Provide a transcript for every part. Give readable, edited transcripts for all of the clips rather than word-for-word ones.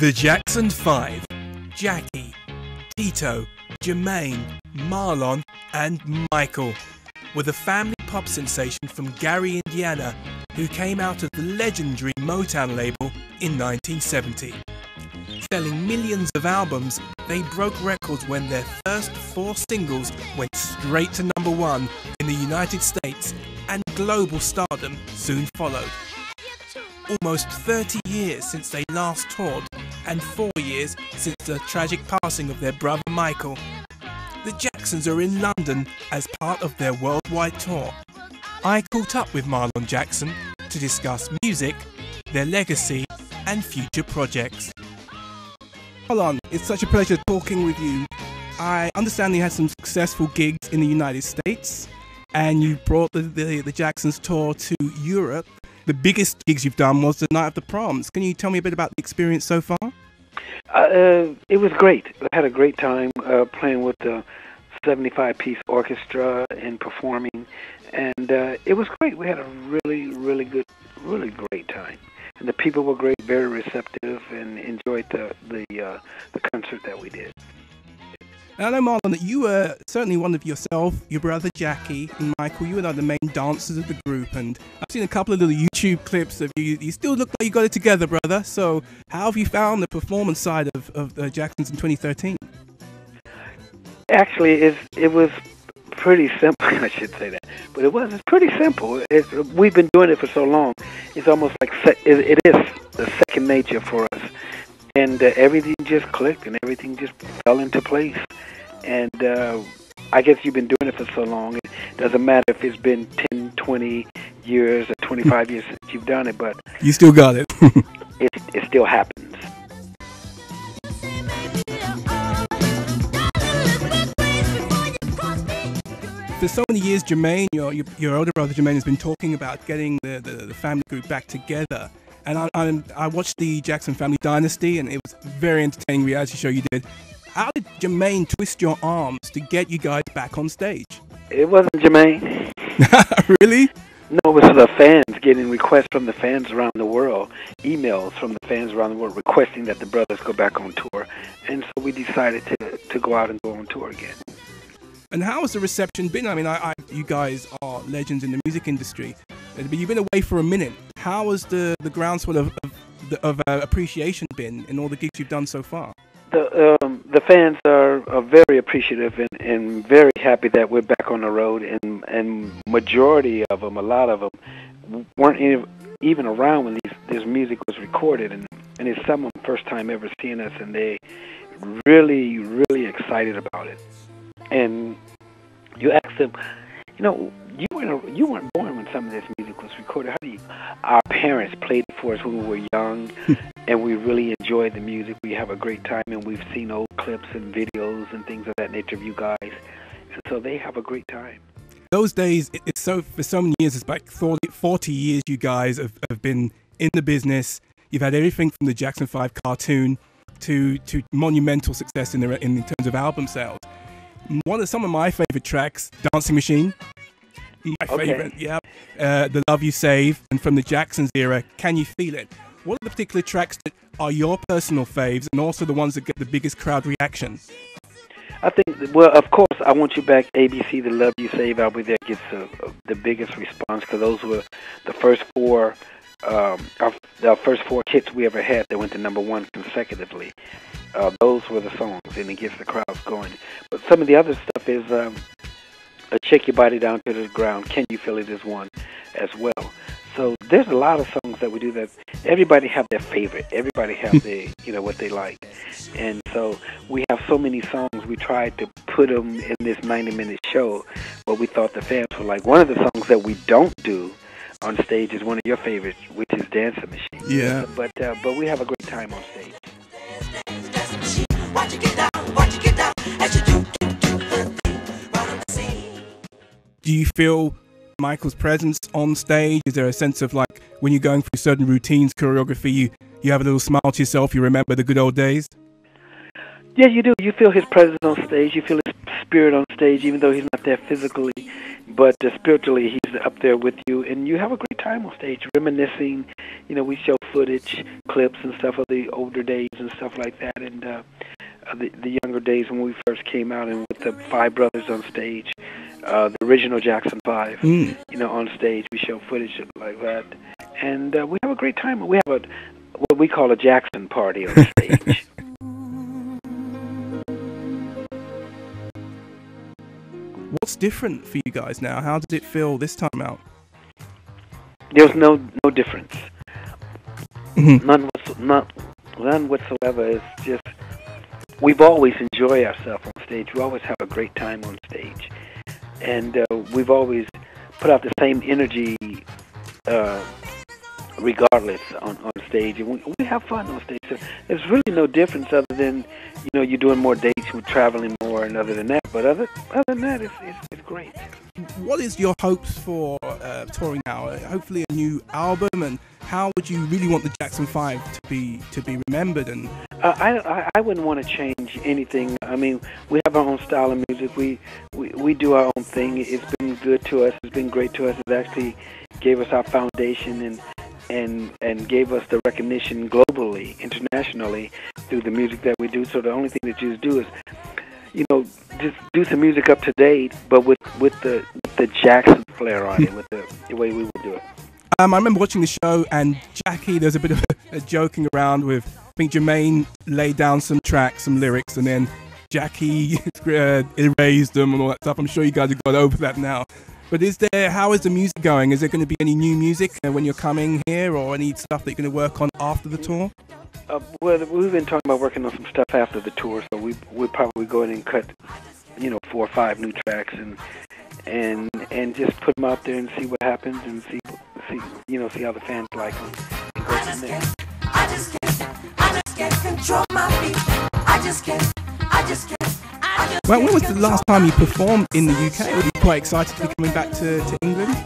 The Jackson 5, Jackie, Tito, Jermaine, Marlon and Michael were the family pop sensation from Gary, Indiana, who came out of the legendary Motown label in 1970. Selling millions of albums, they broke records when their first 4 singles went straight to #1 in the United States, and global stardom soon followed. Almost 30 years since they last toured, and 4 years since the tragic passing of their brother Michael. The Jacksons are in London as part of their worldwide tour. I caught up with Marlon Jackson to discuss music, their legacy and future projects. Marlon, it's such a pleasure talking with you. I understand you had some successful gigs in the United States, and you brought the Jacksons tour to Europe. The biggest gigs you've done was the night of the proms. Can you tell me a bit about the experience so far? It was great. I had a great time playing with the 75-piece orchestra and performing, and it was great. We had a really great time, and the people were great, very receptive, and enjoyed the concert that we did. And I know, Marlon, that you were certainly one of yourself, your brother Jackie and Michael. You were the main dancers of the group, and I've seen a couple of little YouTube clips of you. You still look like you got it together, brother. So how have you found the performance side of the Jacksons in 2013? Actually, it was pretty simple. I should say that, but it's pretty simple. We've been doing it for so long. It's almost like it is the second nature for us, and everything just clicked and everything just fell into place. And I guess you've been doing it for so long. It doesn't matter if it's been 10, 20 years or 25 years since you've done it, but you still got it. it still happens. For so many years, Jermaine, your older brother Jermaine, has been talking about getting the family group back together. And I watched the Jackson Family Dynasty, and it was a very entertaining reality show you did. How did Jermaine twist your arms to get you guys back on stage? It wasn't Jermaine. Really? No, it was the fans, getting requests from the fans around the world, emails from the fans around the world requesting that the brothers go back on tour. And so we decided to go out and go on tour again. And how has the reception been? I mean, you guys are legends in the music industry, but you've been away for a minute. How has the groundswell of appreciation been in all the gigs you've done so far? The fans are very appreciative and very happy that we're back on the road, and majority of them, a lot of them, weren't even around when this music was recorded, and it's some of them first time ever seeing us, and they really excited about it. And you ask them, you weren't born when some of this music was recorded. Our parents played it for us when we were young, and we really enjoyed the music. We have a great time, and we've seen old clips and videos and things of that nature of you guys, and so they have a great time. Those days, for so many years, it's like 40 years you guys have been in the business. You've had everything from the Jackson 5 cartoon to monumental success in terms of album sales. Some of my favorite tracks, Dancing Machine, my favorite, yeah, The Love You Save, and from the Jacksons era, Can You Feel It? What are the particular tracks that are your personal faves, and also the ones that get the biggest crowd reaction? I think, well, of course, I Want You Back, ABC, The Love You Save album that gets the biggest response, because those were the first 4 hits we ever had that went to #1 consecutively. Those were the songs, and it gets the crowds going. But some of the other stuff is Shake Your Body Down to the Ground, Can You Feel It is one as well. So there's a lot of songs that we do that everybody have their favorite. Everybody have what they like. And so we have so many songs, we tried to put them in this 90-minute show, but we thought the fans were like, one of the songs that we don't do on stage is one of your favorites, which is Dancing Machine. Yeah. But we have a great time on stage. Do you feel Michael's presence on stage? Is there a sense of, like, when you're going through certain routines, choreography, you have a little smile to yourself, you remember the good old days? Yeah, you do. You feel his presence on stage. You feel his spirit on stage, even though he's not there physically. But spiritually, he's up there with you, and you have a great time. time on stage, reminiscing. You know, we show footage, clips and stuff of the older days and stuff like that, and the younger days when we first came out, and with the five brothers on stage, the original Jackson 5, you know, on stage. We show footage like that, and we have a great time. We have what we call a Jackson party on stage. What's different for you guys now? How does it feel this time out? There's no difference. None whatsoever. It's just we've always enjoyed ourselves on stage. We always have a great time on stage, and we've always put out the same energy, regardless on stage. And we have fun on stage. So there's really no difference other than, you know, you're doing more dates, we're traveling more, and other than that. But other than that, it's great. What is your hopes for touring now? Hopefully a new album, and how would you really want the Jackson 5 to be remembered? And I wouldn't want to change anything. I mean, we have our own style of music. We do our own thing. It's been good to us. It's been great to us. It actually gave us our foundation and gave us the recognition globally, internationally, through the music that we do. So the only thing that you do is, you know, just do some music up to date, but with the Jackson flair on it, with the way we would do it. I remember watching the show, and Jackie, there's a bit of a joking around with, I think Jermaine laid down some tracks, some lyrics, and then Jackie erased them and all that stuff. I'm sure you guys have got over that now. But how is the music going? Is there going to be any new music when you're coming here, or any stuff that you're going to work on after the tour? Well, we've been talking about working on some stuff after the tour, so we'll probably go in and cut, you know, 4 or 5 new tracks and just put them out there and see what happens, and see how the fans like them, and go from there. I just can't control my feet. I just can't. Well, when was the last time you performed in the UK? Were you quite excited to be coming back to England?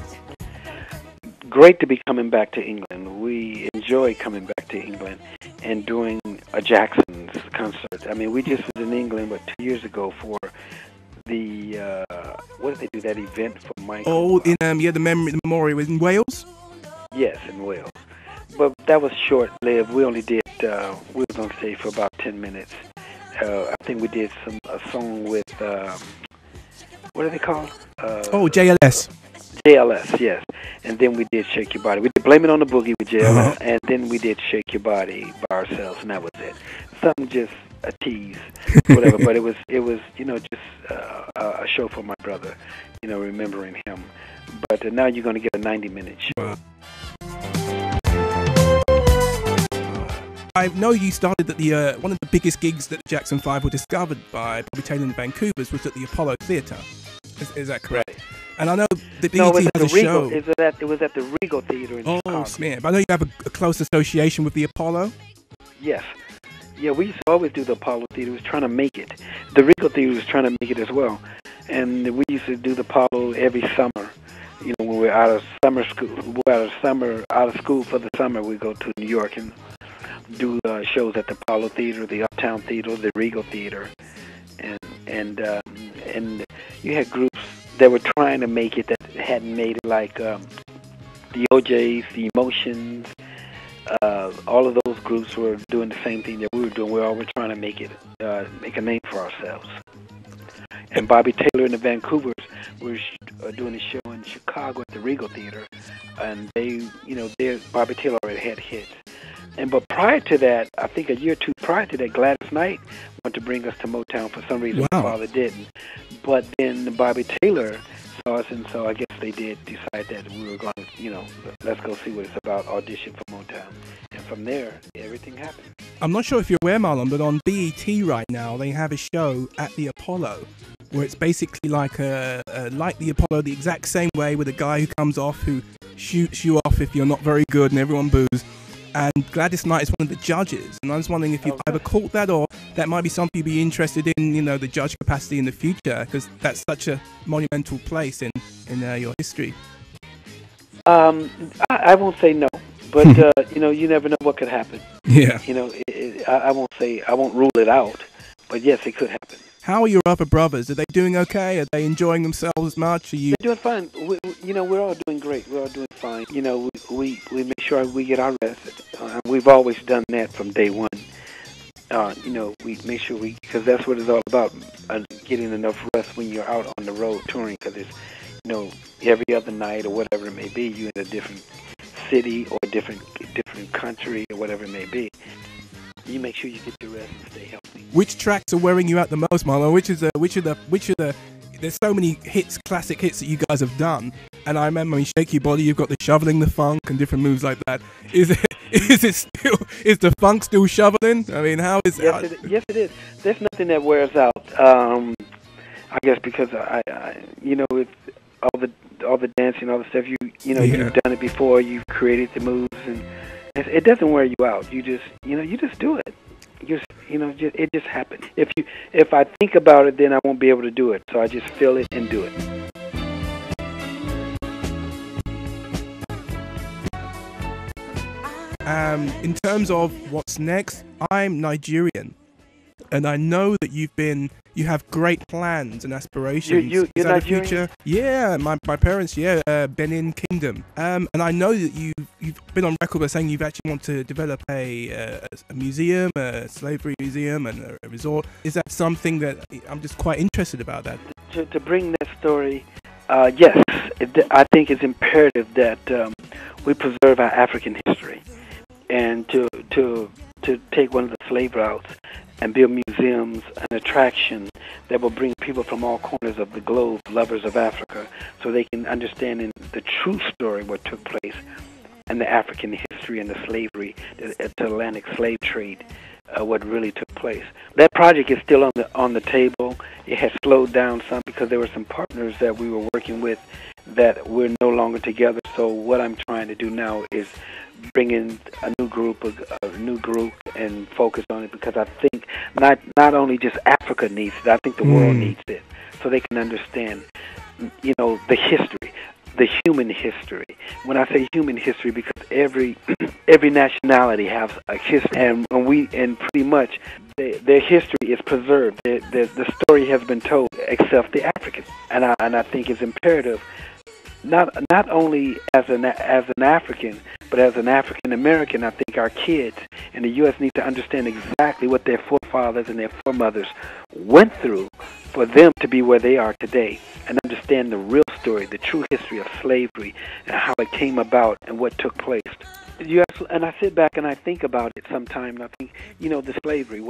Great to be coming back to England. We enjoy coming back to England and doing a Jackson's concert. I mean, we just was in England, 2 years ago for the, what did they do, that event for Michael? Oh, in the memorial in Wales? Yes, in Wales. But that was short-lived. We only did, we was on stage for about 10 minutes. I think we did a song with, what are they called? JLS. JLS, yes. And then we did Shake Your Body. We did Blame It on the Boogie with JLS, and then we did Shake Your Body by ourselves, and that was it. Something just a tease, whatever. But it was you know, just a show for my brother, you know, remembering him. But now you're going to get a 90-minute show. Wow. I know you started at one of the biggest gigs that Jackson 5 were discovered by Bobby Taylor in Vancouver's was at the Apollo Theatre. Is that correct? Right. And I know the BET has a show. It was at the Regal Theatre in Chicago. Oh, man. But I know you have a close association with the Apollo. Yes. Yeah, we used to always do the Apollo Theatre. We was trying to make it. The Regal Theatre was trying to make it as well. And we used to do the Apollo every summer. You know, when we're out of summer school, out of school for the summer, we go to New York and do shows at the Apollo Theatre, the Uptown Theatre, the Regal Theatre, and you had groups that were trying to make it that hadn't made it, like the OJs, the Emotions. All of those groups were doing the same thing that we were doing. We were always trying to make a name for ourselves. And Bobby Taylor and the Vancouvers were doing a show in Chicago at the Regal Theatre, and Bobby Taylor already had hits. But prior to that, I think a year or two prior to that, Gladys Knight wanted to bring us to Motown. For some reason, my father didn't. But then Bobby Taylor saw us, and so I guess they did decide that we were going to, let's go see what it's about, audition for Motown. And from there, everything happened. I'm not sure if you're aware, Marlon, but on BET right now, they have a show at the Apollo where it's basically like the Apollo, the exact same way, with a guy who comes off, who shoots you off if you're not very good, and everyone boos. And Gladys Knight is one of the judges, and I was wondering if you've ever caught that, or that might be something you'd be interested in, the judge capacity in the future, because that's such a monumental place in your history. I won't say no, but you never know what could happen. Yeah. I won't rule it out, but yes, it could happen. How are your other brothers? Are they doing okay? Are they enjoying themselves much? Are you? They're doing fine. We're all doing great. We're all doing fine. We make sure we get our rest. We've always done that from day one. We make sure because that's what it's all about, getting enough rest when you're out on the road touring, because it's, every other night or whatever it may be, you're in a different city or different country or whatever it may be. You make sure you get your rest and stay healthy. Which tracks are wearing you out the most, Marlon? Which are the there's so many hits, classic hits that you guys have done, and I remember in Shake Your Body you've got the shoveling the funk and different moves like that. Is the funk still shoveling? I mean, how is it? Yes, it is. There's nothing that wears out. I guess because with all the dancing, all the stuff you've done it before, you've created the moves, and it doesn't wear you out. You just do it. It just happens. If I think about it, then I won't be able to do it. So I just feel it and do it. In terms of what's next, I'm Nigerian, and I know that you have great plans and aspirations. You're Nigerian? Future? Yeah, my parents, Benin Kingdom. And I know that you've been on record by saying you've actually want to develop a museum, a slavery museum, and a resort. Is that something that I'm just quite interested about that? To bring that story, yes, I think it's imperative that we preserve our African history, and to take one of the slave routes and build museums and attractions that will bring people from all corners of the globe, lovers of Africa, so they can understand the true story what took place and the African history and the slavery, the Atlantic slave trade, what really took place. That project is still on the table. It has slowed down some because there were some partners that we were working with that we're no longer together. So what I'm trying to do now is bring in a new group and focus on it, because I think not only just Africa needs it, I think the world needs it, so they can understand, the history, the human history. When I say human history, because every nationality has a history, and pretty much their history is preserved. The story has been told, except the African, and I think it's imperative. Not only as an African, but as an African American, I think our kids in the U.S. need to understand exactly what their forefathers and their foremothers went through for them to be where they are today, and understand the real story, the true history of slavery, and how it came about and what took place. And I sit back and I think about it sometimes, and I think, the slavery,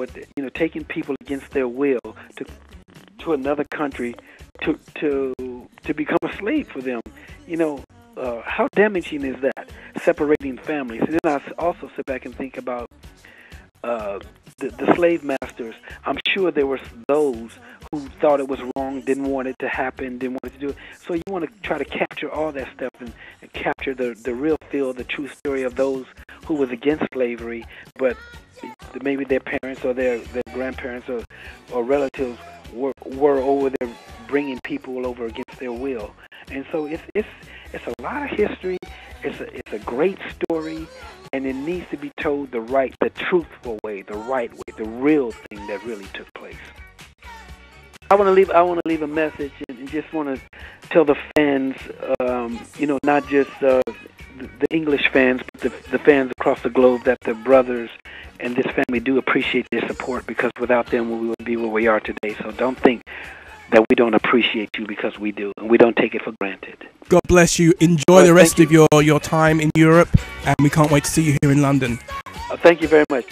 taking people against their will to another country to become a slave for them. How damaging is that? Separating families. And then I also sit back and think about the slave masters. I'm sure there were those who thought it was wrong, didn't want it to happen, didn't want it to do it. So you want to try to capture all that stuff and capture the real feel, the true story of those who was against slavery, but maybe their parents or their grandparents or relatives were over there bringing people over against their will. And so it's a lot of history. It's a great story, and it needs to be told the truthful way, the right way, the real thing that really took place. I want to leave a message, and just want to tell the fans, not just the English fans, but the fans across the globe, that the brothers and this family do appreciate their support, because without them we wouldn't be where we are today. So don't think that we don't appreciate you, because we do, and we don't take it for granted. God bless you. Enjoy the rest of your time in Europe, and we can't wait to see you here in London. Thank you very much.